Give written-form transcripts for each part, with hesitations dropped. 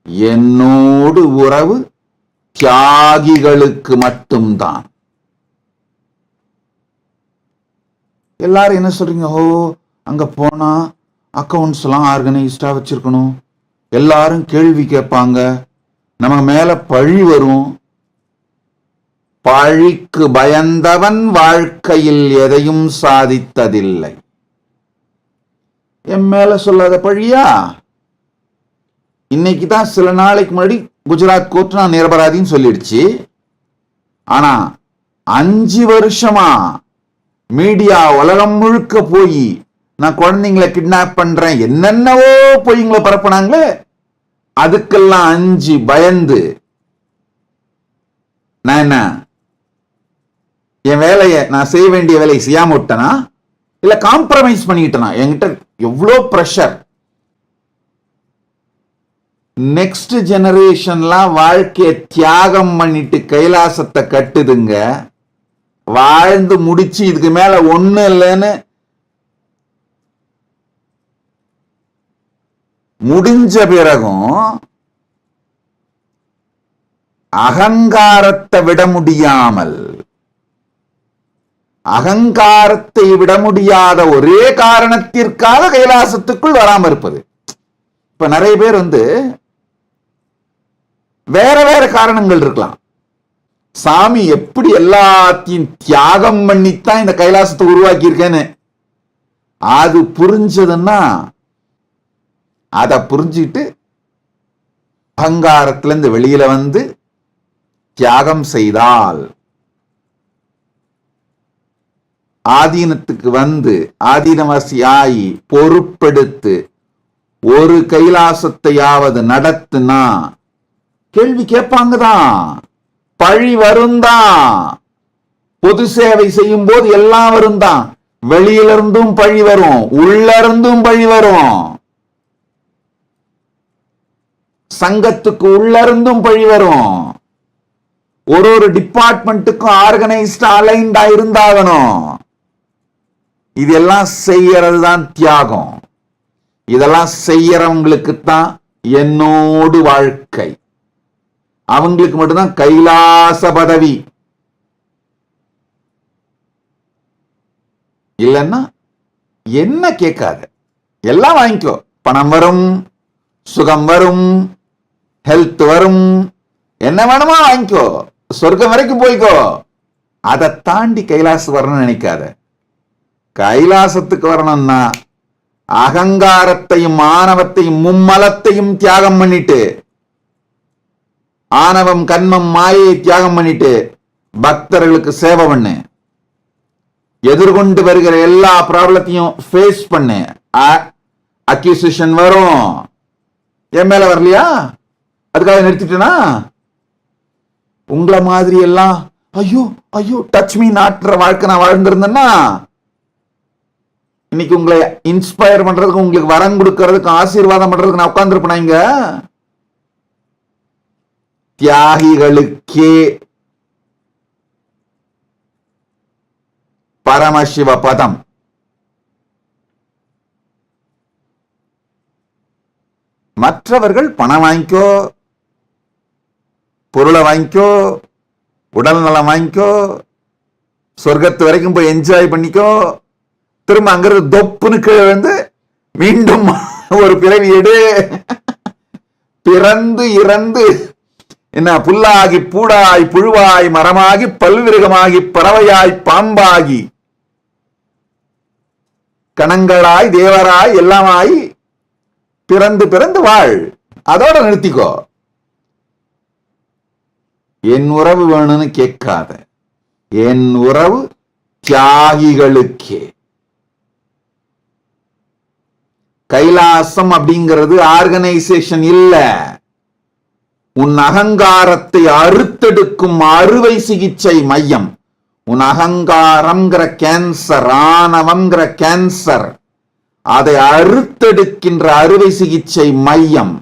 என்னோடு உறவு தியாகிகளுக்கு மட்டும்தான். எல்லாரும் என்ன சொல்றீங்க? ஓ, அங்க போனா அக்கவுண்ட்ஸ் எல்லாம் ஆர்கனைஸ்டா வச்சிருக்கணும், எல்லாரும் கேள்வி கேட்பாங்க, நம்ம மேல பழி வரும். பழிக்கு பயந்தவன் வாழ்க்கையில் எதையும் சாதித்ததில்லை. என் மேல சொல்லாத பழியா? இன்னைக்கு தான் சில நாளைக்கு முன்னாடி குஜராத் கோர்ட் நான் நிரபராதின்னு சொல்லிடுச்சு. ஆனா 5 வருஷமா மீடியா உலகம் முழுக்க போய் நான் குழந்தைங்களை கிட்னாப் பண்றேன் என்னென்னவோ பொய்ங்களை பரப்புனாங்களே, அதுக்கெல்லாம் 5 பயந்து நான் என்ன என் வேலையை, நான் செய்ய வேண்டிய வேலையை செய்யாம விட்டனா இல்ல காம்ப்ரமைஸ் பண்ணிட்டனா? என்கிட்ட எவ்வளோ பிரஷர். நெக்ஸ்ட் ஜெனரேஷன்லாம் வாழ்க்கையை தியாகம் பண்ணிட்டு கைலாசத்தை கட்டுதுங்க. வாழ்ந்து முடிச்சு இதுக்கு மேல ஒண்ணு இல்லைன்னு முடிஞ்ச பிறகும் அகங்காரத்தை விட முடியாமல், அகங்காரத்தை விட முடியாத ஒரே காரணத்திற்காக கைலாசத்துக்குள் வராம இருப்பது. இப்ப நிறைய பேர் வேற வேற காரணங்கள் இருக்கலாம். சாமி எப்படி எல்லாத்தையும் தியாகம் பண்ணித்தான் இந்த கைலாசத்தை உருவாக்கி இருக்கேன்னு அது புரிஞ்சதுன்னா, அதை புரிஞ்சுட்டு அகங்காரத்திலிருந்து வெளியில வந்து தியாகம் செய்தால், ஆதீனத்துக்கு வந்து ஆதீனவாசி ஆகி பொறுப்பெடுத்து ஒரு கைலாசத்தையாவது நடத்துனா கேள்வி கேட்பாங்கதான், பழி வருந்தான். பொது சேவை செய்யும் போது எல்லாம் வருந்தான். வெளியிலிருந்தும் பழி வரும், உள்ள இருந்தும் பழி வரும். சங்கத்துக்கு உள்ள இருந்தும் பழி வரும். ஒரு டிபார்ட்மெண்ட்டுக்கும் ஆர்கனைஸ்டா அலைன்டா இருந்தாகணும். இதெல்லாம் செய்யறது தான் தியாகம். இதெல்லாம் செய்யறவங்களுக்கு தான் என்னோடு வாழ்க்கை. அவங்களுக்கு மட்டும்தான் கைலாச பதவி. இல்லைன்னா என்ன கேட்காத, எல்லாம் வாங்கிக்கோ. பணம் வரும், சுகம் வரும், ஹெல்த் வரும், என்ன வேணுமா வாங்கிக்கோ, சொர்க்கம் வரைக்கும் போய்க்கோ. அதை தாண்டி கைலாசம் வரணும்னு நினைக்காத. கைலாசத்துக்கு வரணும்னா அகங்காரத்தையும் ஆணவத்தையும் மும்மலத்தையும் தியாகம் பண்ணிட்டு, ஆணவம் கண்மம் மாயை தியாகம் பண்ணிட்டு பக்தர்களுக்கு சேவை பண்ணு. எதிர்கொண்டு வருகிற எல்லா ப்ராப்ளத்தையும் ஃபேஸ் பண்ணு. அக்யூசிஷன் வரும், என் மேல வரலையா அதுக்காக நிறுத்திட்டேனா? உங்களை மாதிரி எல்லாம் ஐயோ ஐயோ டச் மீ நாட்டுற வாழ்க்கை நான் வாழ்ந்திருந்தேன்னா, இன்னைக்கு உங்களை இன்ஸ்பயர் பண்றதுக்கு, உங்களுக்கு வரம் கொடுக்கறதுக்கு, ஆசீர்வாதம் பண்றதுக்கு நான் உட்கார்ந்துருப்பேன். இங்க தியாகிகளுக்கே பரமசிவ பதம். மற்றவர்கள் பணம் வாங்கிக்கோ, பொருளை வாங்கிக்கோ, உடல் நலம் வாங்கிக்கோ, சொர்க்கத்து வரைக்கும் போய் என்ஜாய் பண்ணிக்கோ, திரும்ப அங்கிருந்து தொப்புன்னு கீழே வந்து மீண்டும் ஒரு பிறவி எடு, பிறந்து இறந்து என்ன புல்லாகி பூடாய் புழுவாய் மரமாகி பல்விருகமாகி பறவையாய் பாம்பாகி கணங்களாய் தேவராய் எல்லாமாய் பிறந்து பிறந்து வாழ். அதோட நிறுத்திக்கோ. என் உறவு வேணும்னு கேட்காத. என் உறவு தியாகிகளுக்கே. கைலாசம் அப்படிங்கிறது ஆர்கனைசேஷன் இல்ல, உன் அகங்காரத்தை அறுத்தெடுக்கும் அறுவை சிகிச்சை மையம். உன் அகங்காரம்ங்கிற கேன்சர், ஆணவம்ங்கிற கேன்சர், அதை அறுத்தெடுக்கின்ற அறுவை சிகிச்சை மையம்.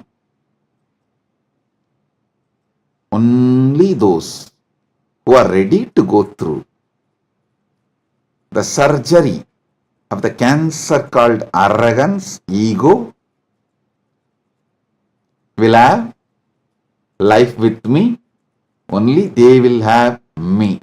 Only those who are ready to go through the surgery of the cancer called arrogance, ego, will have life with me, only they will have me.